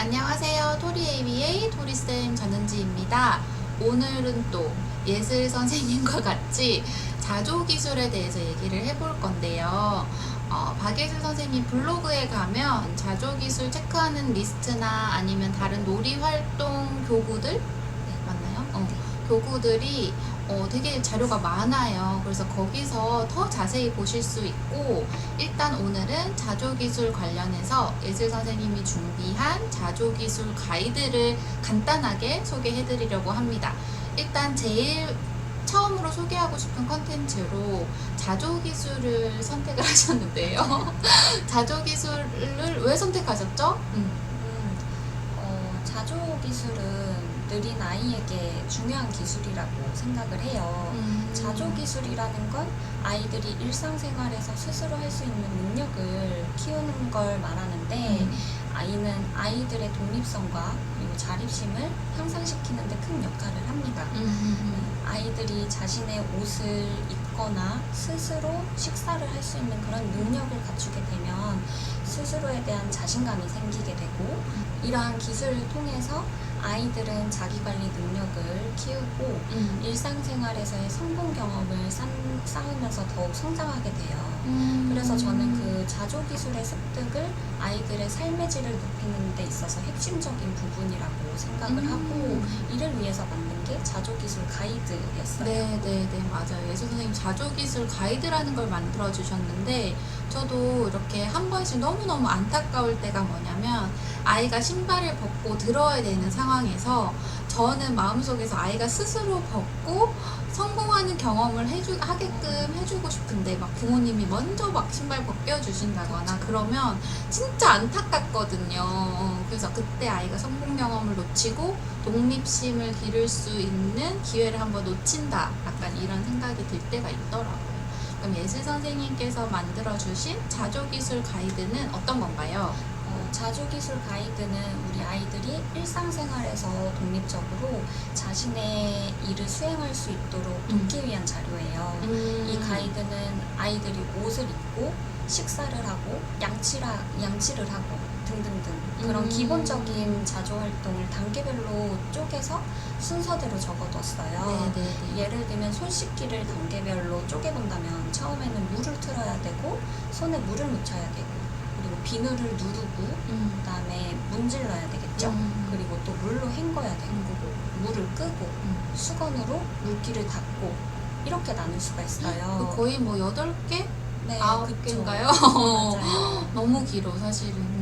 안녕하세요. 토리ABA 토리쌤 전은지입니다. 오늘은 또 예슬 선생님과 같이 자조기술에 대해서 얘기를 해볼 건데요. 박예슬 선생님 블로그에 가면 자조기술 체크하는 리스트나 아니면 다른 놀이활동 교구들, 네, 맞나요? 교구들이 되게 자료가 많아요. 그래서 거기서 더 자세히 보실 수 있고, 일단 오늘은 자조기술 관련해서 예슬 선생님이 준비한 자조기술 가이드를 간단하게 소개해 드리려고 합니다. 일단 제일 처음으로 소개하고 싶은 컨텐츠로 자조기술을 선택을 하셨는데요. 자조기술을 왜 선택하셨죠? 자조기술은 느린 아이에게 중요한 기술이라고 생각을 해요. 자조기술이라는 건 아이들이 일상생활에서 스스로 할 수 있는 능력을 키우는 걸 말하는데 아이는 아이들의 독립성과 그리고 자립심을 향상시키는 데 큰 역할을 합니다. 아이들이 자신의 옷을 입거나 스스로 식사를 할 수 있는 그런 능력을 갖추게 되면 스스로에 대한 자신감이 생기게 되고, 이러한 기술을 통해서 아이들은 자기관리 능력을 키우고 일상생활에서의 성공 경험을 쌓으면서 더욱 성장하게 돼요. 그래서 저는 그 자조기술의 습득을 아이들의 삶의 질을 높이는 데 있어서 핵심적인 부분이라고 생각을 하고, 이를 위해서 만든 게 자조기술 가이드였어요. 네, 맞아요. 예슬 선생님 자조기술 가이드라는 걸 만들어 주셨는데, 저도 이렇게 한 번씩 너무너무 안타까울 때가 뭐냐면, 아이가 신발을 벗고 들어야 되는 상황에서 저는 마음속에서 아이가 스스로 벗고 성공하는 경험을 하게끔 해주고 싶은데, 막 부모님이 먼저 막 신발 벗겨주신다거나 그러면 진짜 안타깝거든요. 그래서 그때 아이가 성공 경험을 놓치고 독립심을 기를 수 있는 기회를 한번 놓친다, 약간 이런 생각이 들 때가 있더라고요. 그럼 예슬 선생님께서 만들어주신 자조기술 가이드는 어떤 건가요? 자조기술 가이드는 우리 아이들이 일상생활에서 독립적으로 자신의 일을 수행할 수 있도록 돕기 위한 자료예요. 이 가이드는 아이들이 옷을 입고 식사를 하고 양치를 하고 등등등 그런 기본적인 자조활동을 단계별로 쪼개서 순서대로 적어뒀어요. 네네. 예를 들면 손 씻기를 단계별로 쪼개본다면 처음에는 물을 틀어야 되고 손에 물을 묻혀야 되고, 그리고 비누를 누르고 그다음에 문질러야 되겠죠. 그리고 또 물로 헹궈야 되고, 물을 끄고 수건으로 물기를 닦고, 이렇게 나눌 수가 있어요. 거의 뭐 8개? 네, 9개인가요? 맞아요. 너무 길어 사실은.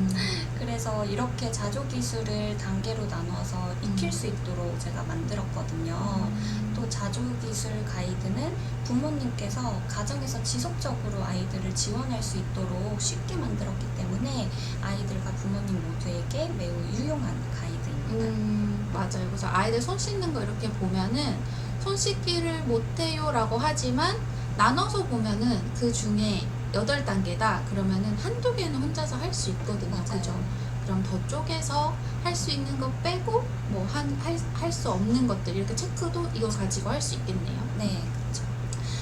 그래서 이렇게 자조기술을 단계로 나눠서 익힐 수 있도록 제가 만들었거든요. 또 자조기술 가이드는 부모님께서 가정에서 지속적으로 아이들을 지원할 수 있도록 쉽게 만들었기 때문에 아이들과 부모님 모두에게 매우 유용한 가이드입니다. 맞아요. 그래서 아이들 손 씻는 거 이렇게 보면은 손 씻기를 못해요 라고 하지만, 나눠서 보면은 그 중에 8단계다 그러면은 한두 개는 혼자서 할 수 있거든요. 맞아요. 그죠? 그럼 더 쪼개서 할 수 있는 거 빼고 뭐 할 수 없는 것들 이렇게 체크도 이거 가지고 할 수 있겠네요. 네, 그렇죠.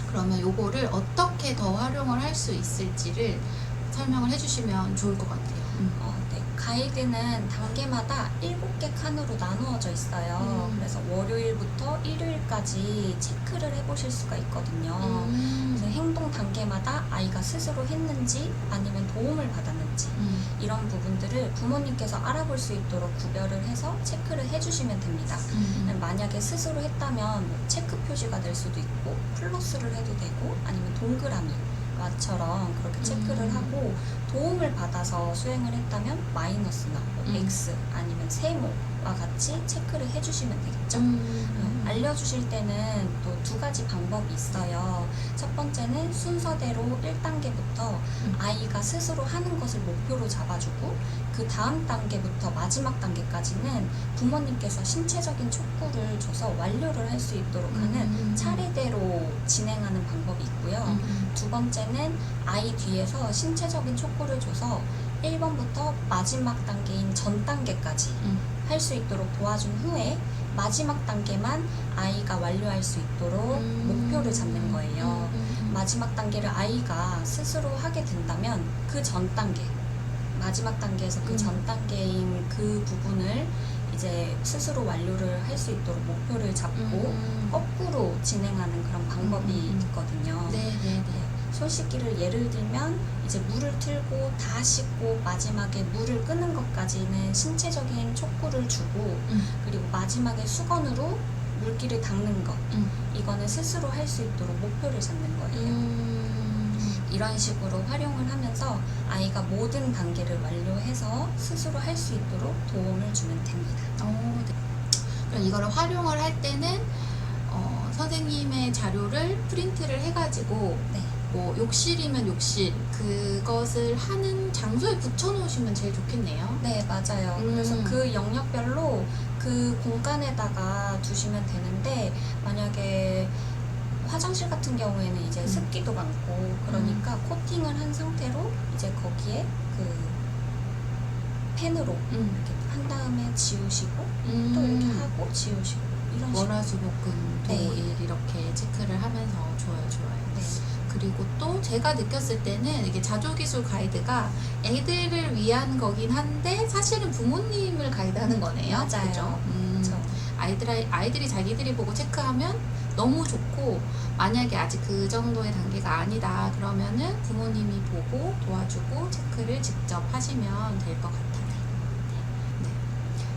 그러면 요거를 어떻게 더 활용을 할 수 있을지를 설명을 해주시면 좋을 것 같아요. 네. 가이드는 단계마다 7개 칸으로 나누어져 있어요. 그래서 월요일부터 일요일까지 체크를 해보실 수가 있거든요. 그래서 행동 단계마다 아이가 스스로 했는지 아니면 도움을 받았는지 이런 부분들을 부모님께서 알아볼 수 있도록 구별을 해서 체크를 해주시면 됩니다. 만약에 스스로 했다면 뭐 체크 표시가 될 수도 있고, 플러스를 해도 되고, 아니면 동그라미 처럼 그렇게 체크를 하고, 도움을 받아서 수행을 했다면 마이너스나 X 아니면 세모와 같이 체크를 해주시면 되겠죠. 알려주실 때는 또 2가지 방법이 있어요. 첫 번째는 순서대로 1단계부터 아이가 스스로 하는 것을 목표로 잡아주고, 그 다음 단계부터 마지막 단계까지는 부모님께서 신체적인 촉구를 줘서 완료를 할 수 있도록 하는 차례대로 진행하는 방법이 있고요. 2번째는 아이 뒤에서 신체적인 촉구를 줘서 1번부터 마지막 단계인 전 단계까지 할 수 있도록 도와준 후에 마지막 단계만 아이가 완료할 수 있도록 목표를 잡는 거예요. 마지막 단계를 아이가 스스로 하게 된다면 그 전 단계, 마지막 단계에서 그 전 단계인 그 부분을 스스로 완료를 할 수 있도록 목표를 잡고 거꾸로 진행하는 그런 방법이 있거든요. 네네네. 손 씻기를 예를 들면 이제 물을 틀고 다 씻고 마지막에 물을 끄는 것까지는 신체적인 촉구를 주고 그리고 마지막에 수건으로 물기를 닦는 것 이거는 스스로 할 수 있도록 목표를 잡는 거예요. 이런 식으로 활용을 하면서 아이가 모든 단계를 완료해서 스스로 할 수 있도록 도움을 주면 됩니다. 네. 그럼 이거를 활용을 할 때는 선생님의 자료를 프린트를 해가지고 네. 뭐 욕실이면 욕실 그것을 하는 장소에 붙여 놓으시면 제일 좋겠네요. 네, 맞아요. 그래서 그 영역별로 그 공간에다가 두시면 되는데 만약에 화장실 같은 경우에는 이제 습기도 많고 그러니까 코팅을 한 상태로 이제 거기에 그 펜으로 이렇게 한 다음에 지우시고 또 이렇게 하고 지우시고 이런 식으로. 월화수목금도 네. 이렇게 체크를 하면서 좋아요. 네. 그리고 또 제가 느꼈을 때는 이게 자조기술 가이드가 애들을 위한 거긴 한데 사실은 부모님을 가이드하는 거네요. 맞아요. 그죠? 그렇죠. 아이들이 자기들이 보고 체크하면 너무 좋고 만약에 아직 그 정도의 단계가 아니다 그러면은 부모님이 보고 도와주고 체크를 직접 하시면 될 것 같아요. 네.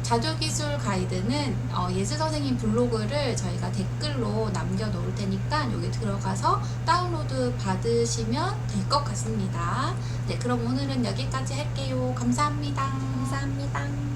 자조기술 가이드는 예슬 선생님 블로그를 저희가 댓글로 남겨놓을 테니까 여기 들어가서 다운로드 받으시면 될 것 같습니다. 네, 그럼 오늘은 여기까지 할게요. 감사합니다. 감사합니다.